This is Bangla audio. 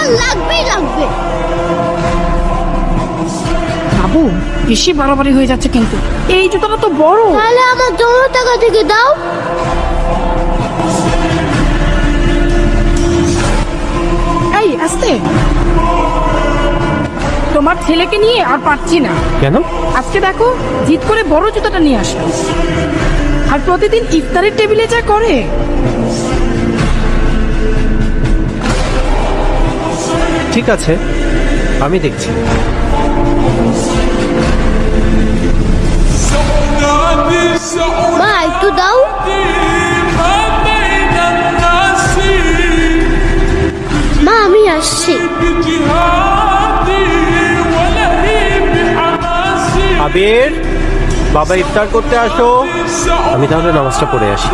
আমার লাগবেই লাগবে। বাবু বেশি বাড়াবাড়ি হয়ে যাচ্ছে কিন্তু, এই জুতোটা তো বড়। তাহলে আমার জমা টাকা থেকে দাও। এই আস্তে, তোমার ছেলেকে নিয়ে আর পারছি না। কেন? আজকে দেখো জিদ করে বড় জুতাটা নিয়ে আসলো, আর প্রতিদিন ইফতারের টেবিলে যা করে। ঠিক আছে, আমি দেখছি। মা একটু দাও। মা আমি আসছি। আবির, বাবা ইফতার করতে আসো। আমি তাহলে নামাজটা পড়ে আসি।